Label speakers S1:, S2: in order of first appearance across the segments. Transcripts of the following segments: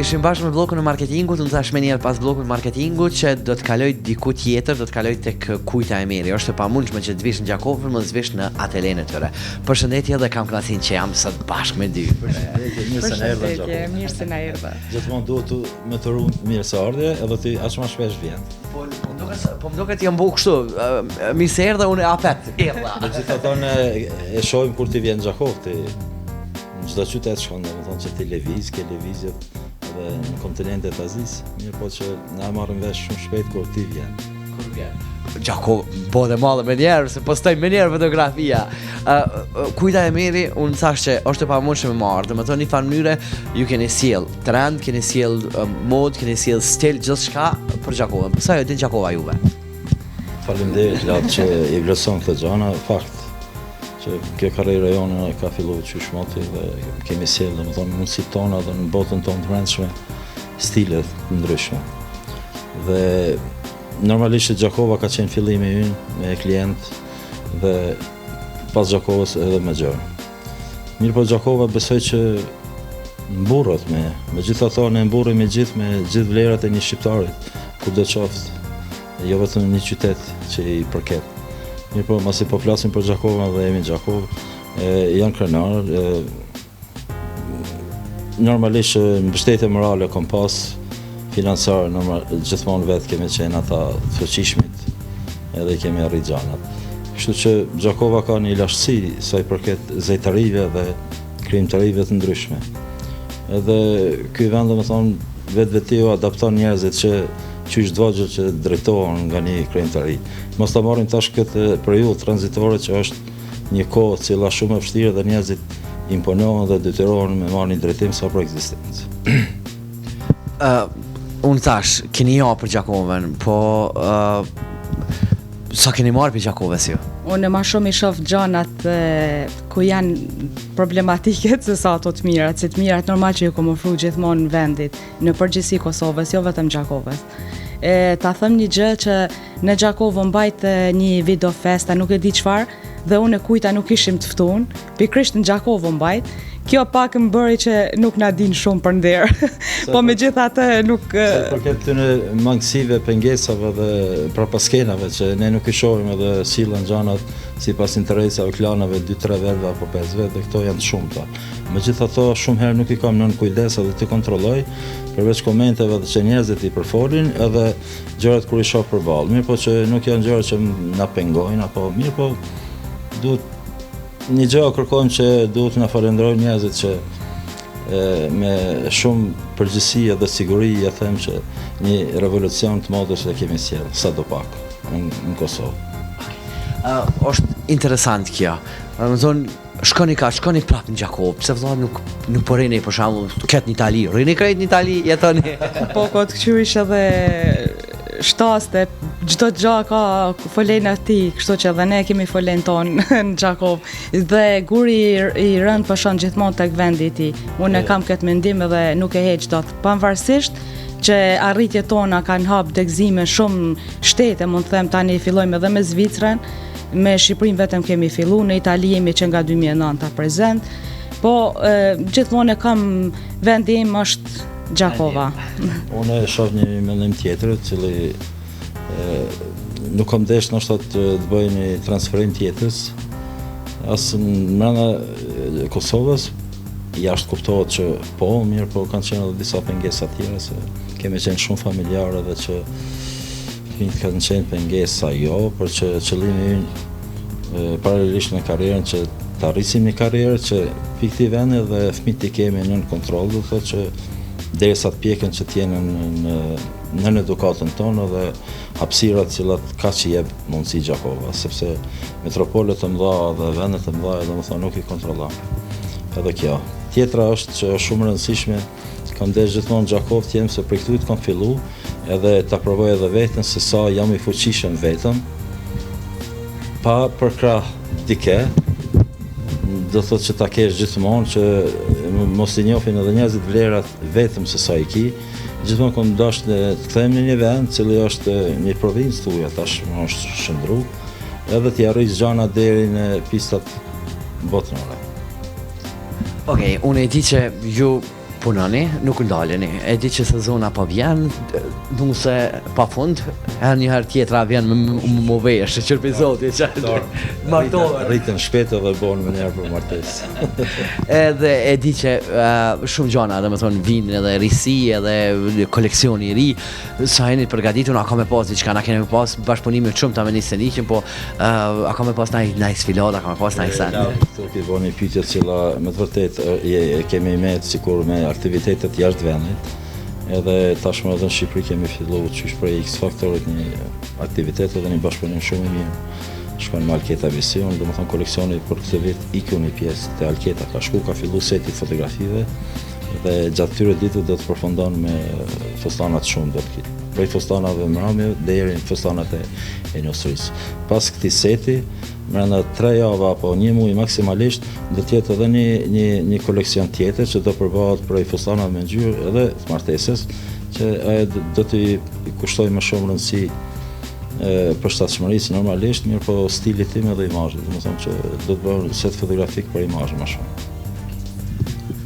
S1: ishim bashkë me bllokun e marketingut, unë thash më njëherë pas bllokut marketingut që do të kaloj diku tjetër, do të kaloj tek Kujta e Miri. Është e pamundshme që të vish në Gjakovë, mos të vish në atelen e tyre. Përshëndetje dhe kam kënaqësinë që jam sot bashkë me dy.
S2: Përshëndetje, mirë se na erdha.
S3: Gjithmonë duhet me të ruan mirë se ardhe, edhe ti aq më shpesh vjen.
S1: Po më duket jam bëu kështu, mirë se erdha unë apet. Erdha.
S3: Megjithatë e shohim kur ti vjen në Gjakovë, ti në çdo qytet shkon, domethënë që ti ke lëvizjet edhe në kontinentet Azisë, mirë po që na marrim vesh shumë shpejt kur ti vjen.
S1: Kur vjen. Gjakovë, po dhe madhe me njerë, se postoj me njerë fotografia. Kujta e Miri, unë thash që është e pamundshme me ardhë, më thonë një farë mënyre, ju keni sjell trend, keni sjell mod, keni sjell stil, gjithçka për Gjakovën. Sa jo din Gjakova juve?
S3: Faleminderit latë që i vlerëson këtë gjana, fakt që kjo karriera jonë ka filluar qysh moti dhe kemi sjell domethënë mundësitë tona dhe në botën tonë të brendshme stile të ndryshme. Dhe normalisht Gjakova ka qenë fillimi ynë me klient dhe pas Gjakovës edhe me gjërë. Mirë po Gjakova besoj që mburret me gjithë ato ne mburremi gjithë me gjithë vlerat e një shqiptarit, kudo qoftë, jo vetëm një qytet që i përket. Mirë po masi po flasim për Gjakova dhe jemi në Gjakovë, janë krenar, normalisht mbështetje morale kom pas, financiar, gjithmonë vetë kemi qenë ata të fuqishmit edhe kemi arrit gjanat. Kështu që Gjakova ka një lashtësi sa i përket zejtarive dhe krijimtarive të ndryshme. Edhe ky vend domethënë vetveti adapton njerëzit që qysh dvogël që drejtohen nga një krijimtari. Mos ta marrim tash këtë periudhë tranzitore që është një kohë e cila shumë e vështirë dhe njerëzit imponohen dhe detyrohen me marrë një drejtim sa për ekzistencë.
S1: Unë thash, keni ja për Gjakovën, po sa keni marrë për Gjakovës ju?
S2: Unë ma shumë i shoh gjanat ku janë problematike se sa ato të mirat, se të mirat normal që ju kom ofru gjithmonë në vendit, në përgjithësi Kosovës, jo vetëm Gjakovës. Ta them një gjë që në Gjakovë mbajt një video festa, nuk e di çfarë, dhe unë e Kujta nuk ishim të ftuar, pikërisht në Gjakovë mbajt. Kjo pak më bëri që nuk na din shumë për nder. Po megjithatë nuk
S3: përket këtyre mangësive, pengesave dhe prapaskenave që ne nuk i shohim edhe sillen gjanat sipas interesave klanave 2-3 vetëve apo 5 vetë, dhe këto janë të shumta. Megjithatë shumë herë nuk i kam nën kujdes edhe të kontrolloj, përveç komenteve që njerëzit i përfolin edhe gjërat kur i shoh përballë. Mirë po që nuk janë gjëra që na pengojnë apo mirë po duhet një gjë kërkojmë që duhet na falenderojnë njerëzit që me shumë përgjegjësi dhe siguri ja them që një revolucion të modës e kemi sjell sadopak në Kosovë.
S1: Është interesant kjo. Do thonë shkoni prapë në Gjakovë, pse vëlla nuk po rini për shembull ket në Itali. Rini krejt në Itali, jetoni.
S2: Po të qysh edhe shtaste, çdo gjë ka folen aty, kështu që edhe ne kemi folen ton në Gjakovë. Dhe guri i rënd po shon gjithmonë tek vendi i tij. Unë kam këtë mendim edhe nuk e heq dot, pavarësisht që arritjet tona kanë hap degëzime shumë shtete, mund të them tani fillojmë edhe me Zvicrën, me Shqipërinë vetëm kemi filluar, në Itali jemi që nga 2009 prezent, po gjithmonë kam vendi im është Gjakova.
S3: Unë e shoh një mendim tjetër, cili nuk kam desh nështë të bëj një transferim tjetës, asë në brenda Kosovës, jashtë kuptohet që po, mirë po kanë qenë edhe disa pengesa tjera, se kemi qenë shumë familjarë dhe që fëmijët kanë qenë pengesa jo, për që qëllimi ynë paralelisht me karrierën që të arrisim një karrierë që pikë vendi dhe fëmijët i kemi nën kontroll, do thotë që derisa të pjekën që t'jenë në edukatën tonë dhe hapësirat cilat ka që jep mundësi Gjakova, sepse metropolet të mëdha dhe vendet të mëdha domethënë nuk i kontrollon. Edhe kjo. Tjetra është që është shumë rëndësishme, kam desh gjithmonë Gjakovë të jem se për këtu kam fillu, edhe ta provoj edhe veten se sa jam i fuqishëm vetëm, pa përkrah dike, do thotë që ta kesh gjithmonë që mos i njohin edhe njerëzit vlerat vetëm se sa i ki. Gjithmonë kam dashur të kthehem në një vend, cili është një provincë tuaj, tash është shndru, edhe t'i arrijë gjana deri në pistat botërore.
S1: Okej, unë e di që ju punoni, nuk ndaleni. E di që sezona po vjen, nuk se pa fund, herë një herë tjetra vjen më vesh, qërpi zoti, që martohet.
S3: Rritën shpejt edhe bën më njerë për martesë.
S1: Edhe e di që shumë gjana, dhe më thonë, vinë edhe risi, edhe koleksioni i ri, sa jeni përgatitur, a ka me pas diçka, na kene me pas bashkëpunime shumë ta me një seniqin, po a ka me pas naj sfilata, a ka me pas naj sen.
S3: Këtu ki bo një pyetje cila me të vërtet kemi me sikur me aktivitetet jashtë vendit. Edhe tashmë edhe në Shqipëri kemi filluar qysh për X Faktorit një aktivitet edhe një bashkëpunim shumë i mirë. Shkojnë me Alketa Vision, do më thonë koleksioni për këtë vit iku një pjesë të Alketa, ka shku, ka fillu seti fotografive dhe gjatë tyre ditëve do të përfundon me fustanat shumë do të kitë. Prej fustanave mramje deri në fustanat e njësërisë. Pas këtij seti, brenda 3 java apo 1 muaj maksimalisht do të jetë edhe një koleksion tjetër që do përballet prej fustanave me ngjyrë edhe të martesës, që ajo do t'i kushtoj më shumë rëndësi përshtatshmërisë normalisht, mirë po stilit tim edhe imazhit, do të thonë që do të bëj set fotografik për imazh më shumë.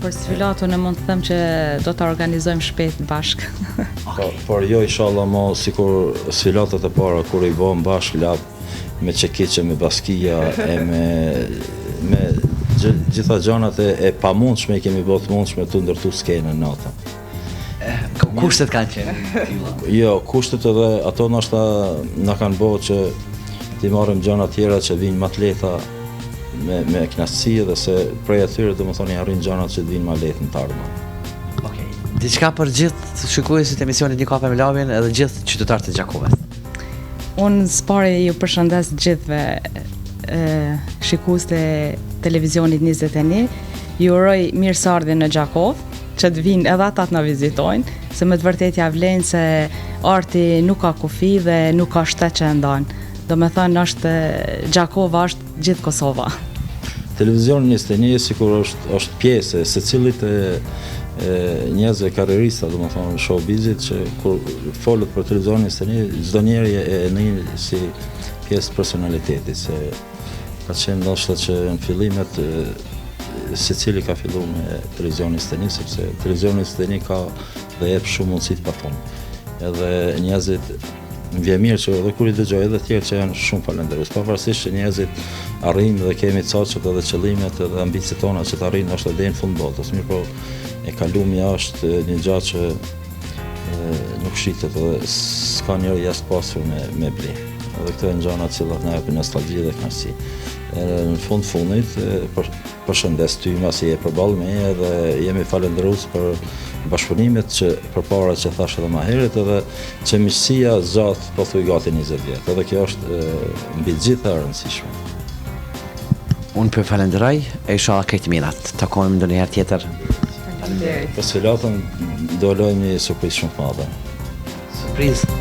S2: Për sfilatën e mund të them që do të organizojmë shpejt bashkë.
S3: Por jo inshallah mo sikur sfilatat e para kur i bëm bashkë lab me çekiçe, me baskia e me gjitha gjanat e pamundshme i kemi bërë të mundshme të ndërtu skenën natën.
S1: Kushtet kanë qenë?
S3: Jo, kushtet edhe ato ndoshta na kanë bërë që t'i marrim gjana tjera që vinë më të lehta me knasësi edhe se prej atyre domethënë i arrin gjanat që të vinë më lehtë në të ardhmen.
S1: Okej. Diçka për gjithë shikuesit e emisionit Një kafe me Lavin edhe gjithë qytetarët e Gjakovës.
S2: Unë s'pari ju përshëndes gjithve shikues të televizionit 21, ju uroj mirëseardhje në Gjakov, që të vinë edhe ata të na vizitojnë, se me të vërtet ja vlen se arti nuk ka kufi dhe nuk ka shtet që e ndanë. Do me thënë është Gjakova është gjithë Kosova.
S3: Televizioni 21 sikur është pjesë e secilit njerëzve karrierista, do të thonë showbizit, që kur folët për televizionin 21, çdo njeri e njeh si pjesë personalitetit, se ka qenë ndoshta që në fillimet secili ka filluar me televizionin 21, sepse televizioni 21 ka dhe jep shumë mundësi të pafund. Edhe njerëzit më vjen mirë që edhe kur i dëgjoj edhe tjerë që janë shumë falenderues, pavarësisht që njerëzit arrijnë dhe kemi çoçet edhe qëllimet edhe ambicet tona që të arrijnë ndoshta deri në fund botës, mirë po e kalumi është një gjatë që nuk shitet edhe s'ka njëri jashtë pasur me ble. Edhe këto janë gjëra që na japin nostalgji dhe kënaqësi. Në fundit përshëndes ty masi e përballë me edhe jemi falendërues për bashkëpunimet që përpara që thash edhe më herët, edhe që miqësia zgjat po thuj gati 20 vjet. Edhe kjo është mbi gjitha e rëndësishme.
S1: Unë për falenderoj e inshallah këtë mirat. Takohemi ndonjëherë tjetër.
S3: Për sfilatën do lojmë një surprizë shumë të madhe.
S1: Surprizë.